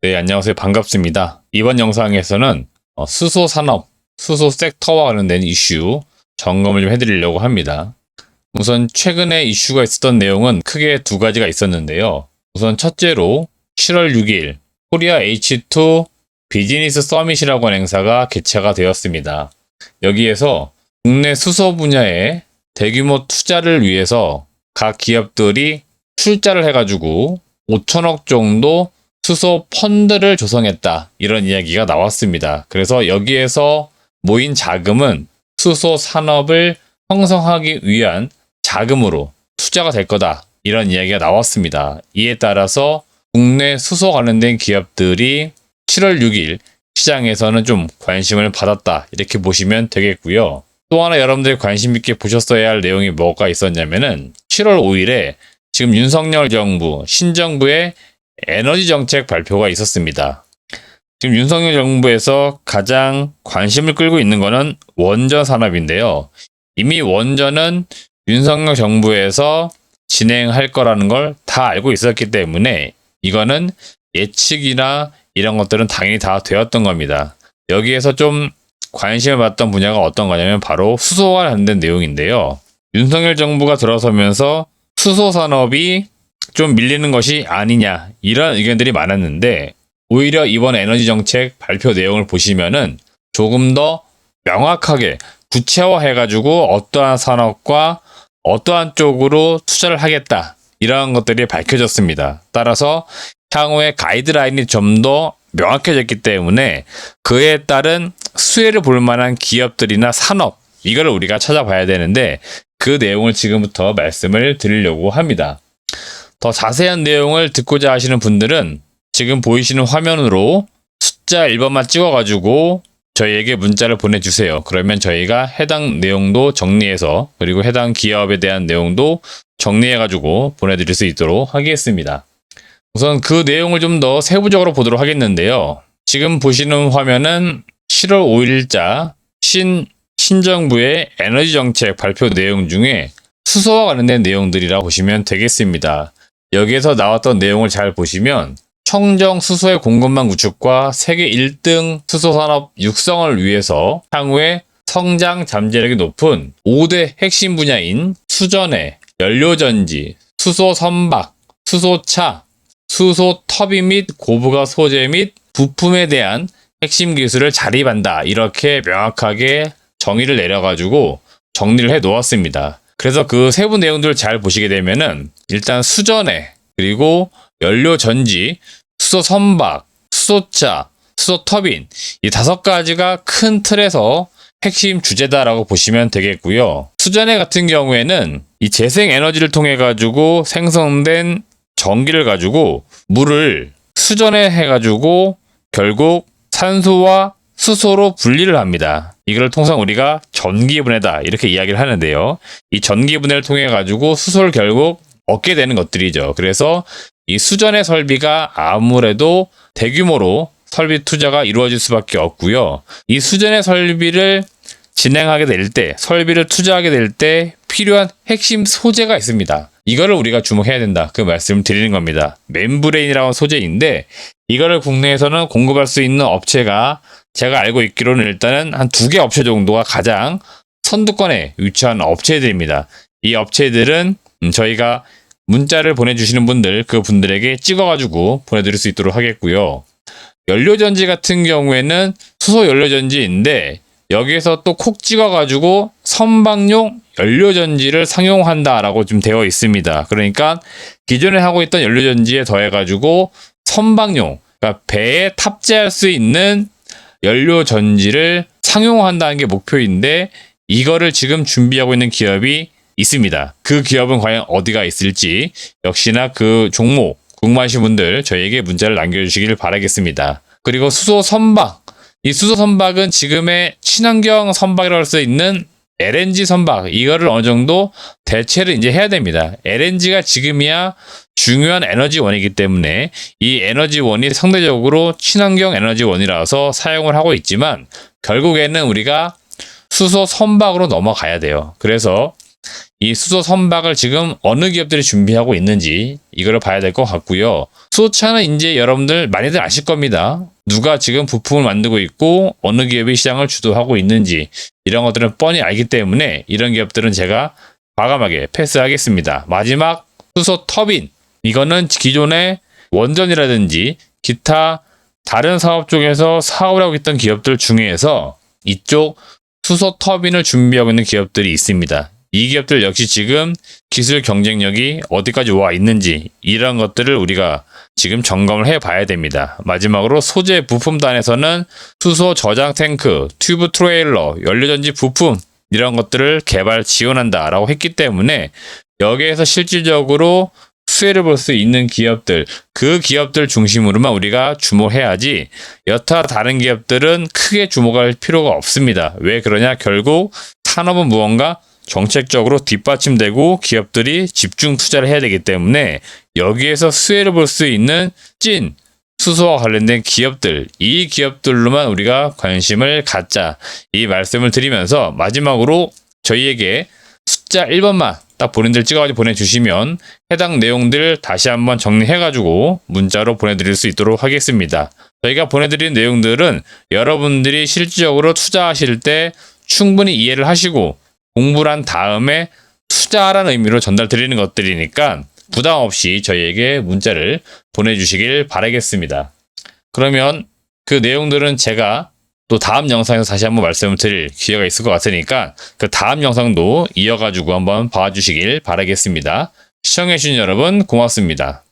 네, 안녕하세요. 반갑습니다. 이번 영상에서는 수소 산업, 수소 섹터와 관련된 이슈 점검을 좀 해드리려고 합니다. 우선 최근에 이슈가 있었던 내용은 크게 두 가지가 있었는데요. 우선 첫째로 7월 6일 코리아 H2 비즈니스 서밋이라고 하는 행사가 개최가 되었습니다. 여기에서 국내 수소 분야에 대규모 투자를 위해서 각 기업들이 출자를 해가지고 5천억 정도 수소 펀드를 조성했다, 이런 이야기가 나왔습니다. 그래서 여기에서 모인 자금은 수소 산업을 형성하기 위한 자금으로 투자가 될 거다, 이런 이야기가 나왔습니다. 이에 따라서 국내 수소 관련된 기업들이 7월 6일 시장에서는 좀 관심을 받았다, 이렇게 보시면 되겠고요. 또 하나 여러분들이 관심 있게 보셨어야 할 내용이 뭐가 있었냐면은 7월 5일에 지금 윤석열 정부, 신정부의 에너지 정책 발표가 있었습니다. 지금 윤석열 정부에서 가장 관심을 끌고 있는 것은 원전 산업인데요. 이미 원전은 윤석열 정부에서 진행할 거라는 걸 다 알고 있었기 때문에 이거는 예측이나 이런 것들은 당연히 다 되었던 겁니다. 여기에서 좀 관심을 받던 분야가 어떤 거냐면 바로 수소와 관련된 내용인데요. 윤석열 정부가 들어서면서 수소 산업이 좀 밀리는 것이 아니냐, 이런 의견들이 많았는데 오히려 이번 에너지 정책 발표 내용을 보시면은 조금 더 명확하게 구체화해가지고 어떠한 산업과 어떠한 쪽으로 투자를 하겠다, 이런 것들이 밝혀졌습니다. 따라서 향후의 가이드라인이 좀 더 명확해졌기 때문에 그에 따른 수혜를 볼 만한 기업들이나 산업, 이걸 우리가 찾아봐야 되는데 그 내용을 지금부터 말씀을 드리려고 합니다. 더 자세한 내용을 듣고자 하시는 분들은 지금 보이시는 화면으로 숫자 1번만 찍어가지고 저희에게 문자를 보내주세요. 그러면 저희가 해당 내용도 정리해서, 그리고 해당 기업에 대한 내용도 정리해가지고 보내드릴 수 있도록 하겠습니다. 우선 그 내용을 좀 더 세부적으로 보도록 하겠는데요. 지금 보시는 화면은 7월 5일자 신정부의 에너지 정책 발표 내용 중에 수소와 관련된 내용들이라 보시면 되겠습니다. 여기에서 나왔던 내용을 잘 보시면 청정 수소의 공급망 구축과 세계 1등 수소 산업 육성을 위해서 향후에 성장 잠재력이 높은 5대 핵심 분야인 수전해, 연료전지, 수소 선박, 수소차, 수소 터빈 및 고부가 소재 및 부품에 대한 핵심 기술을 자립한다, 이렇게 명확하게 정의를 내려가지고 정리를 해 놓았습니다. 그래서 그 세부 내용들을 잘 보시게 되면은 일단 수전해, 그리고 연료전지, 수소 선박, 수소차, 수소 터빈, 이 5가지가 큰 틀에서 핵심 주제다라고 보시면 되겠고요. 수전해 같은 경우에는 이 재생 에너지를 통해 가지고 생성된 전기를 가지고 물을 수전해 해가지고 결국 산소와 수소로 분리를 합니다. 이걸 통상 우리가 전기분해다, 이렇게 이야기를 하는데요. 이 전기분해를 통해 가지고 수소를 결국 얻게 되는 것들이죠. 그래서 이 수전의 설비가 아무래도 대규모로 설비 투자가 이루어질 수밖에 없고요. 이 수전의 설비를 진행하게 될 때, 설비를 투자하게 될 때 필요한 핵심 소재가 있습니다. 이거를 우리가 주목해야 된다, 그 말씀을 드리는 겁니다. 멤브레인이라는 소재인데 이거를 국내에서는 공급할 수 있는 업체가 제가 알고 있기로는 일단은 한 2개 업체 정도가 가장 선두권에 위치한 업체들입니다. 이 업체들은 저희가 문자를 보내주시는 분들, 그 분들에게 찍어가지고 보내드릴 수 있도록 하겠고요. 연료전지 같은 경우에는 수소 연료전지인데 여기에서 또 콕 찍어가지고 선박용 연료전지를 상용한다라고 좀 되어 있습니다. 그러니까 기존에 하고 있던 연료전지에 더해가지고 선박용, 그러니까 배에 탑재할 수 있는 연료전지를 상용화한다는 게 목표인데 이거를 지금 준비하고 있는 기업이 있습니다. 그 기업은 과연 어디가 있을지 역시나 그 종목 궁금하신 분들 저희에게 문자를 남겨주시길 바라겠습니다. 그리고 수소 선박, 이 수소 선박은 지금의 친환경 선박이라고 할 수 있는 LNG 선박, 이거를 어느 정도 대체를 이제 해야 됩니다. LNG가 지금이야 중요한 에너지원이기 때문에 이 에너지원이 상대적으로 친환경 에너지원이라서 사용을 하고 있지만 결국에는 우리가 수소 선박으로 넘어가야 돼요. 그래서 이 수소 선박을 지금 어느 기업들이 준비하고 있는지 이거를 봐야 될 것 같고요. 수소차는 이제 여러분들 많이들 아실 겁니다. 누가 지금 부품을 만들고 있고 어느 기업이 시장을 주도하고 있는지 이런 것들은 뻔히 알기 때문에 이런 기업들은 제가 과감하게 패스하겠습니다. 마지막 수소 터빈, 이거는 기존의 원전이라든지 기타 다른 사업 쪽에서 사업을 하고 있던 기업들 중에서 이쪽 수소 터빈을 준비하고 있는 기업들이 있습니다. 이 기업들 역시 지금 기술 경쟁력이 어디까지 와 있는지 이런 것들을 우리가 지금 점검을 해 봐야 됩니다. 마지막으로 소재 부품단에서는 수소 저장 탱크, 튜브 트레일러, 연료전지 부품 이런 것들을 개발 지원한다라고 했기 때문에 여기에서 실질적으로 수혜를 볼 수 있는 기업들, 그 기업들 중심으로만 우리가 주목해야지 여타 다른 기업들은 크게 주목할 필요가 없습니다. 왜 그러냐? 결국 산업은 무언가 정책적으로 뒷받침되고 기업들이 집중 투자를 해야 되기 때문에 여기에서 수혜를 볼 수 있는 찐 수소와 관련된 기업들, 이 기업들로만 우리가 관심을 갖자, 이 말씀을 드리면서 마지막으로 저희에게 숫자 1번만 딱 본인들 찍어가지고 보내주시면 해당 내용들 다시 한번 정리해가지고 문자로 보내드릴 수 있도록 하겠습니다. 저희가 보내드린 내용들은 여러분들이 실질적으로 투자하실 때 충분히 이해를 하시고 공부를 한 다음에 투자라는 의미로 전달드리는 것들이니까 부담 없이 저희에게 문자를 보내주시길 바라겠습니다. 그러면 그 내용들은 제가 또 다음 영상에서 다시 한번 말씀을 드릴 기회가 있을 것 같으니까 그 다음 영상도 이어가지고 한번 봐주시길 바라겠습니다. 시청해주신 여러분 고맙습니다.